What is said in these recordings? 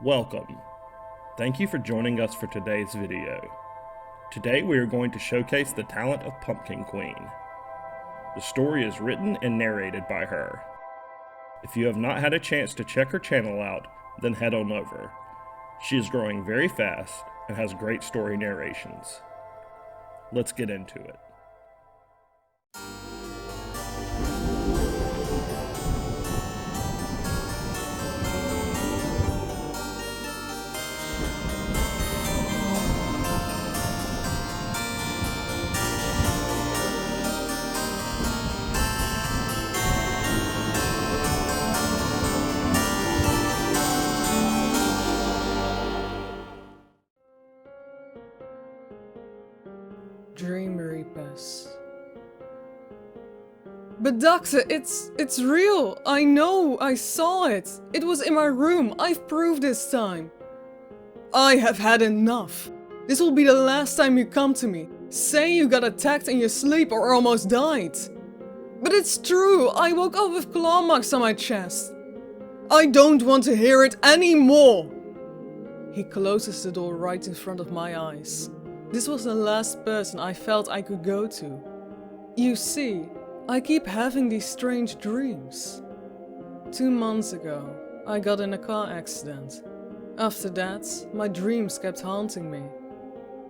Welcome. Thank you for joining us for today's video. Today we are going to showcase the talent of Pumpkin Queen. The story is written and narrated by her. If you have not had a chance to check her channel out, then head on over. She is growing very fast and has great story narrations. Let's get into it. Dream Reapers. But doctor, it's real! I know! I saw it! It was in my room! I've proved this time! I have had enough! This will be the last time you come to me. Say you got attacked in your sleep or almost died. But it's true! I woke up with claw marks on my chest. I don't want to hear it anymore! He closes the door right in front of my eyes. This was the last person I felt I could go to. You see, I keep having these strange dreams. 2 months ago, I got in a car accident. After that, my dreams kept haunting me.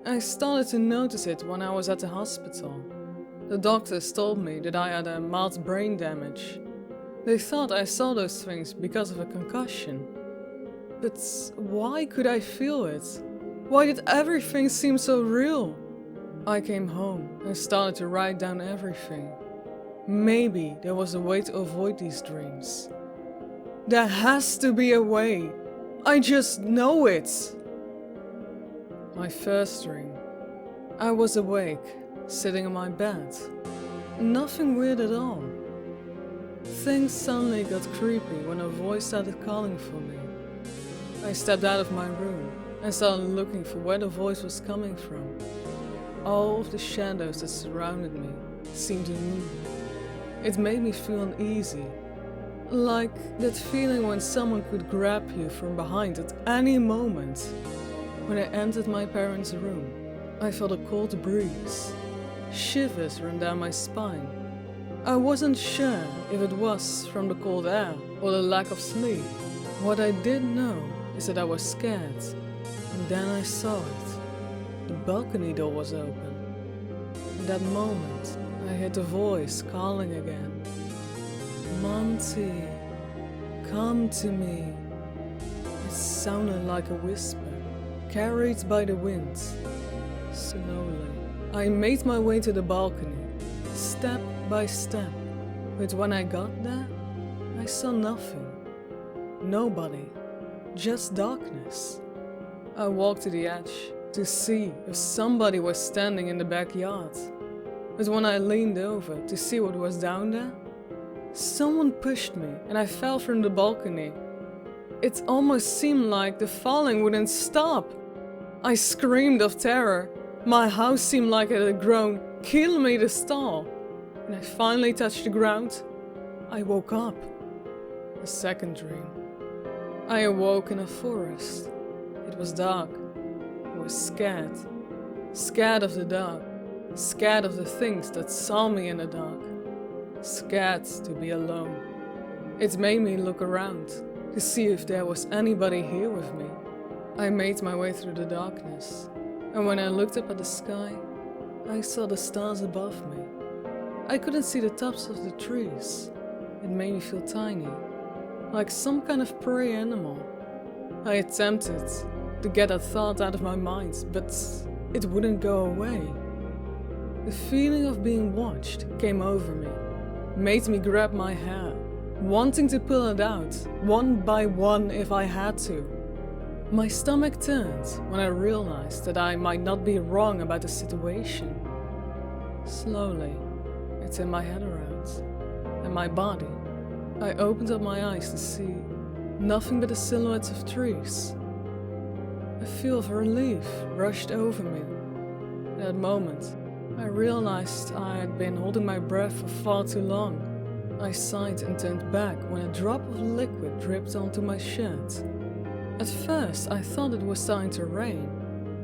I started to notice it when I was at the hospital. The doctors told me that I had a mild brain damage. They thought I saw those things because of a concussion. But why could I feel it? Why did everything seem so real? I came home and started to write down everything. Maybe there was a way to avoid these dreams. There has to be a way. I just know it. My first dream. I was awake, sitting on my bed. Nothing weird at all. Things suddenly got creepy when a voice started calling for me. I stepped out of my room and started looking for where the voice was coming from. All of the shadows that surrounded me seemed to move. It made me feel uneasy, like that feeling when someone could grab you from behind at any moment. When I entered my parents' room, I felt a cold breeze. Shivers ran down my spine. I wasn't sure if it was from the cold air or the lack of sleep. What I did know is that I was scared. And then I saw it. The balcony door was open. In that moment, I heard a voice calling again. Monty, come to me. It sounded like a whisper, carried by the wind. Slowly, I made my way to the balcony, step by step. But when I got there, I saw nothing. Nobody. Just darkness. I walked to the edge to see if somebody was standing in the backyard. But when I leaned over to see what was down there, someone pushed me and I fell from the balcony. It almost seemed like the falling wouldn't stop. I screamed of terror. My house seemed like it had grown kilometers tall. When I finally touched the ground, I woke up. A second dream. I awoke in a forest. It was dark. I was scared. Scared of the dark. Scared of the things that saw me in the dark. Scared to be alone. It made me look around to see if there was anybody here with me. I made my way through the darkness, and when I looked up at the sky, I saw the stars above me. I couldn't see the tops of the trees. It made me feel tiny, like some kind of prey animal. I attempted to get that thought out of my mind, but it wouldn't go away. The feeling of being watched came over me, made me grab my hair, wanting to pull it out, one by one if I had to. My stomach turned when I realized that I might not be wrong about the situation. Slowly, I turned my head around, and my body. I opened up my eyes to see nothing but the silhouettes of trees. A feel of relief rushed over me. At that moment, I realized I had been holding my breath for far too long. I sighed and turned back when a drop of liquid dripped onto my shirt. At first, I thought it was starting to rain,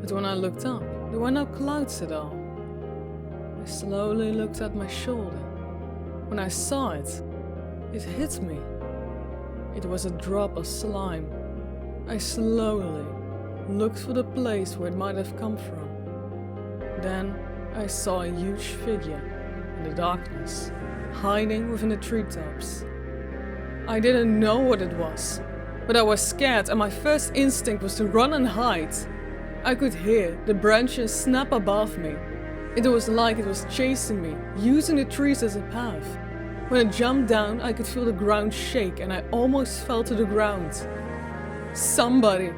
but when I looked up, there were no clouds at all. I slowly looked at my shoulder. When I saw it, it hit me. It was a drop of slime. I slowly looked for the place where it might have come from. Then I saw a huge figure in the darkness, hiding within the treetops. I didn't know what it was, but I was scared and my first instinct was to run and hide. I could hear the branches snap above me. It was like it was chasing me, using the trees as a path. When it jumped down, I could feel the ground shake and I almost fell to the ground. Somebody,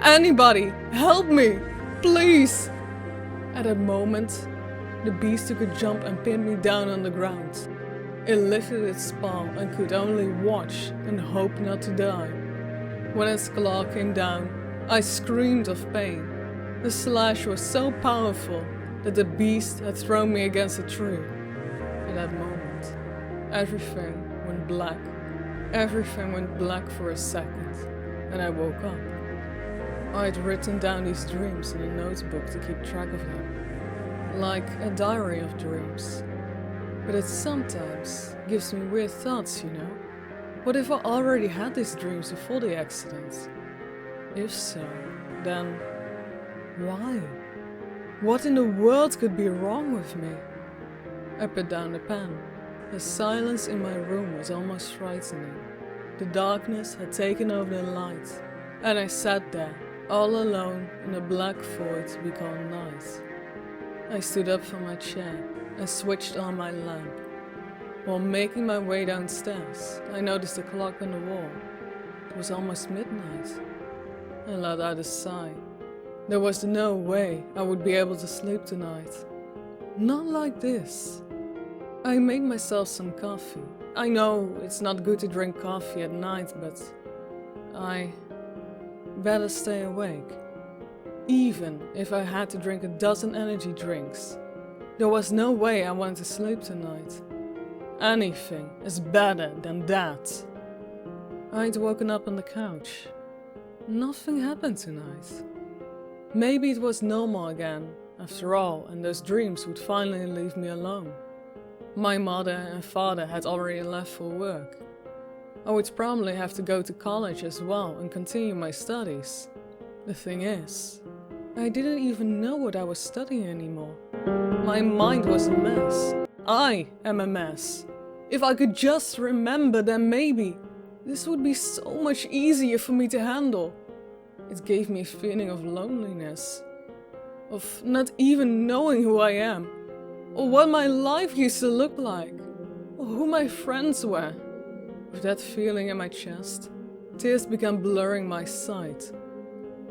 anybody, help me, please! At that moment, the beast took a jump and pinned me down on the ground. It lifted its paw and could only watch and hope not to die. When its claw came down, I screamed of pain. The slash was so powerful that the beast had thrown me against a tree. At that moment, everything went black. Everything went black for a second, and I woke up. I had written down these dreams in a notebook to keep track of them, like a diary of dreams. But it sometimes gives me weird thoughts, you know? What if I already had these dreams before the accident? If so, then why? What in the world could be wrong with me? I put down the pen. The silence in my room was almost frightening. The darkness had taken over the light, and I sat there, all alone in the black void we call night. I stood up from my chair and switched on my lamp. While making my way downstairs, I noticed the clock on the wall. It was almost midnight. I let out a sigh. There was no way I would be able to sleep tonight. Not like this. I made myself some coffee. I know it's not good to drink coffee at night, but I better stay awake. Even if I had to drink a dozen energy drinks, there was no way I wanted to sleep tonight. Anything is better than that. I'd woken up on the couch. Nothing happened tonight. Maybe it was normal again, after all, and those dreams would finally leave me alone. My mother and father had already left for work. I would probably have to go to college as well and continue my studies. The thing is, I didn't even know what I was studying anymore. My mind was a mess. I am a mess. If I could just remember, then maybe this would be so much easier for me to handle. It gave me a feeling of loneliness, of not even knowing who I am, or what my life used to look like, or who my friends were. With that feeling in my chest, tears began blurring my sight.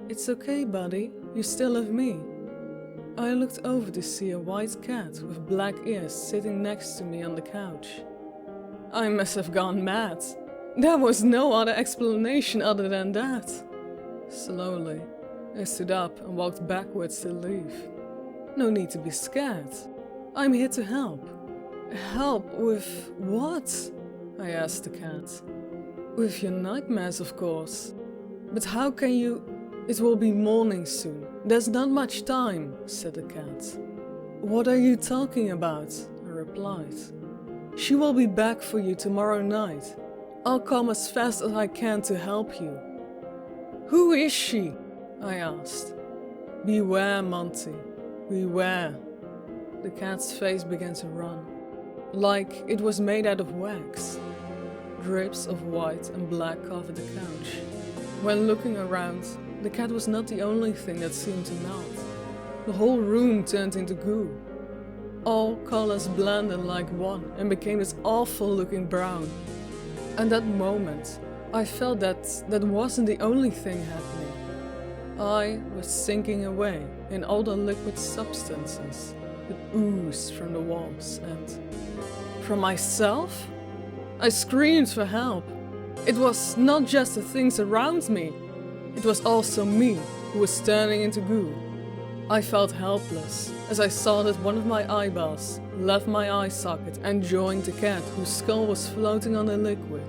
It's okay, buddy, you still have me. I looked over to see a white cat with black ears sitting next to me on the couch. I must have gone mad. There was no other explanation other than that. Slowly, I stood up and walked backwards to leave. No need to be scared. I'm here to help. Help with what? I asked the cat. With your nightmares, of course. But how can you... It will be morning soon. There's not much time, said the cat. What are you talking about? I replied. She will be back for you tomorrow night. I'll come as fast as I can to help you. Who is she? I asked. Beware, Monty. Beware. The cat's face began to run, like it was made out of wax. Drips of white and black covered the couch. When looking around, the cat was not the only thing that seemed to melt. The whole room turned into goo. All colors blended like one and became this awful looking brown. At that moment, I felt that wasn't the only thing happening. I was sinking away in all the liquid substances that oozed from the walls, and from myself? I screamed for help. It was not just the things around me, it was also me who was turning into goo. I felt helpless as I saw that one of my eyeballs left my eye socket and joined the cat whose skull was floating on the liquid.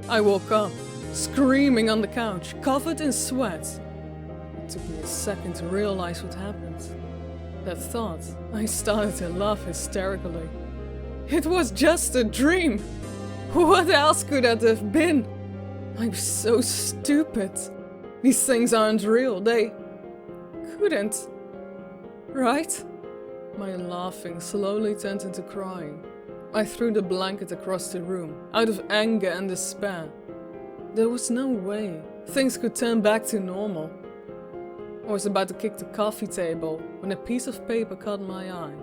I woke up screaming on the couch, covered in sweat. It took me a second to realize what happened. That thought, I started to laugh hysterically. It was just a dream! What else could that have been? I'm so stupid. These things aren't real, they couldn't. Right? My laughing slowly turned into crying. I threw the blanket across the room, out of anger and despair. There was no way things could turn back to normal. I was about to kick the coffee table when a piece of paper caught my eye.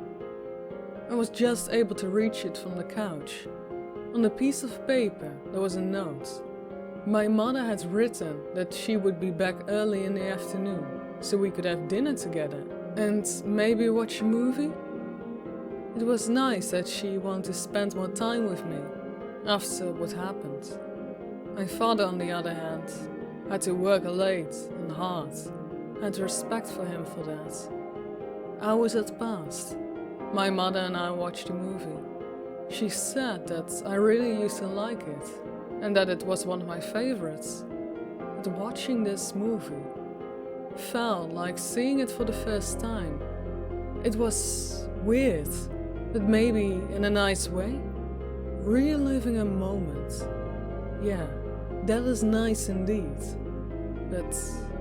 I was just able to reach it from the couch. On the piece of paper there was a note. My mother had written that she would be back early in the afternoon, so we could have dinner together and maybe watch a movie. It was nice that she wanted to spend more time with me after what happened. My father, on the other hand, had to work late and hard. I had respect for him for that. Hours had passed. My mother and I watched a movie. She said that I really used to like it and that it was one of my favorites. But watching this movie felt like seeing it for the first time. It was weird, but maybe in a nice way. Reliving a moment. Yeah, that is nice indeed. But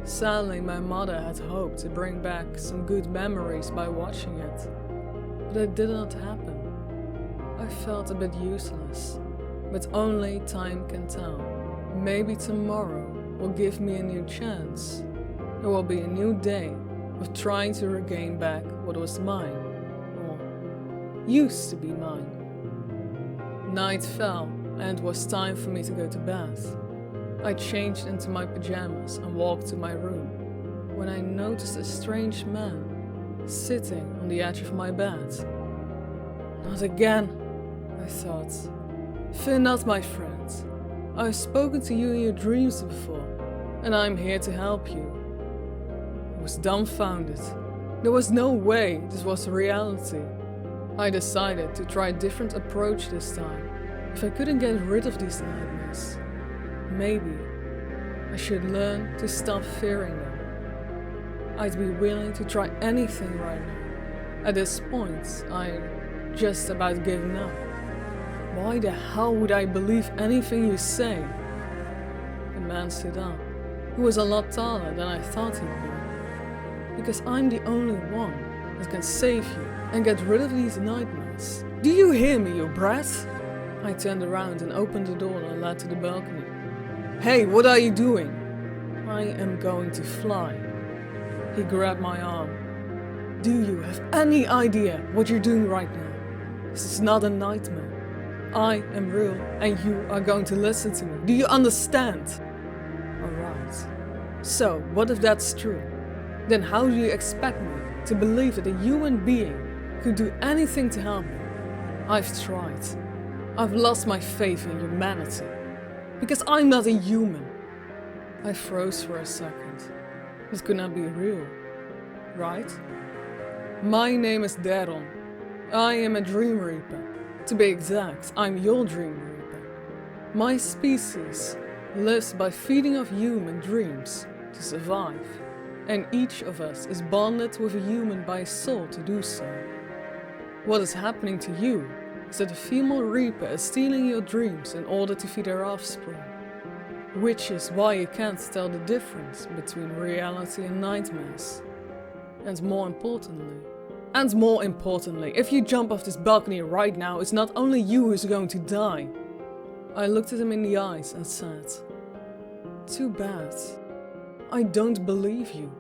sadly, my mother had hoped to bring back some good memories by watching it. But it did not happen. I felt a bit useless, but only time can tell. Maybe tomorrow will give me a new chance. There will be a new day of trying to regain back what was mine, or used to be mine. Night fell, and it was time for me to go to bed. I changed into my pajamas and walked to my room, when I noticed a strange man sitting on the edge of my bed. Not again, I thought. Fear not, my friend. I've spoken to you in your dreams before, and I'm here to help you. I was dumbfounded. There was no way this was reality. I decided to try a different approach this time. If I couldn't get rid of these nightmares, maybe I should learn to stop fearing them. I'd be willing to try anything right now. At this point, I'm just about giving up. Why the hell would I believe anything you say? The man stood up. He was a lot taller than I thought he'd be. Because I'm the only one that can save you and get rid of these nightmares. Do you hear me, you brat? I turned around and opened the door that led to the balcony. Hey, what are you doing? I am going to fly. He grabbed my arm. Do you have any idea what you're doing right now? This is not a nightmare. I am real and you are going to listen to me. Do you understand? Alright. So, what if that's true? Then how do you expect me to believe that a human being could do anything to help me? I've tried. I've lost my faith in humanity. Because I'm not a human. I froze for a second. This could not be real, right? My name is Daron. I am a Dream Reaper. To be exact, I'm your Dream Reaper. My species lives by feeding off human dreams to survive. And each of us is bonded with a human by a soul to do so. What is happening to you is that a female Reaper is stealing your dreams in order to feed her offspring. Which is why you can't tell the difference between reality and nightmares. And more importantly, if you jump off this balcony right now, it's not only you who's going to die. I looked at him in the eyes and said, too bad. I don't believe you.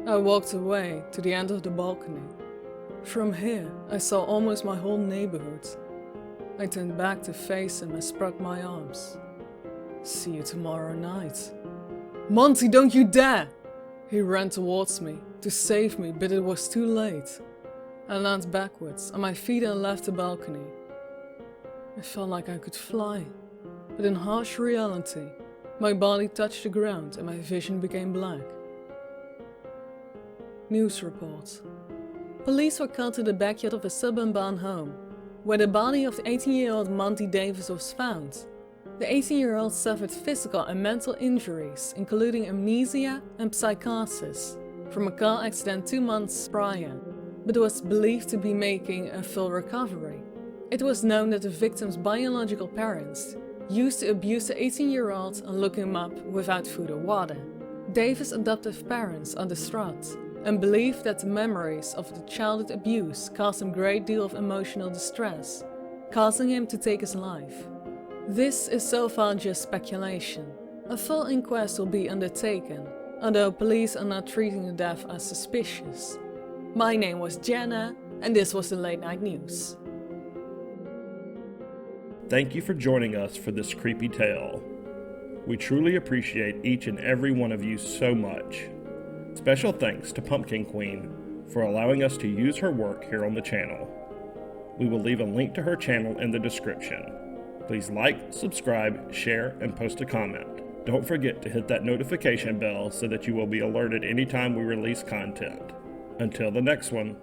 I walked away to the end of the balcony. From here, I saw almost my whole neighborhood. I turned back to face him and spread my arms. See you tomorrow night. Monty, don't you dare! He ran towards me to save me, but it was too late. I landed backwards on my feet and left the balcony. I felt like I could fly, but in harsh reality, my body touched the ground and my vision became black. News report. Police were called to the backyard of a suburban home, where the body of 18-year-old Monty Davis was found. The 18-year-old suffered physical and mental injuries, including amnesia and psychosis, from a car accident 2 months prior, but was believed to be making a full recovery. It was known that the victim's biological parents used to abuse the 18-year-old and look him up without food or water. Davis' adoptive parents are distraught and believe that the memories of the childhood abuse caused him a great deal of emotional distress, causing him to take his life. This is so far just speculation. A full inquest will be undertaken, although police are not treating the death as suspicious. My name was Jenna, and this was the Late Night News. Thank you for joining us for this creepy tale. We truly appreciate each and every one of you so much. Special thanks to Pumpkin Queen for allowing us to use her work here on the channel. We will leave a link to her channel in the description. Please like, subscribe, share, and post a comment. Don't forget to hit that notification bell so that you will be alerted anytime we release content. Until the next one.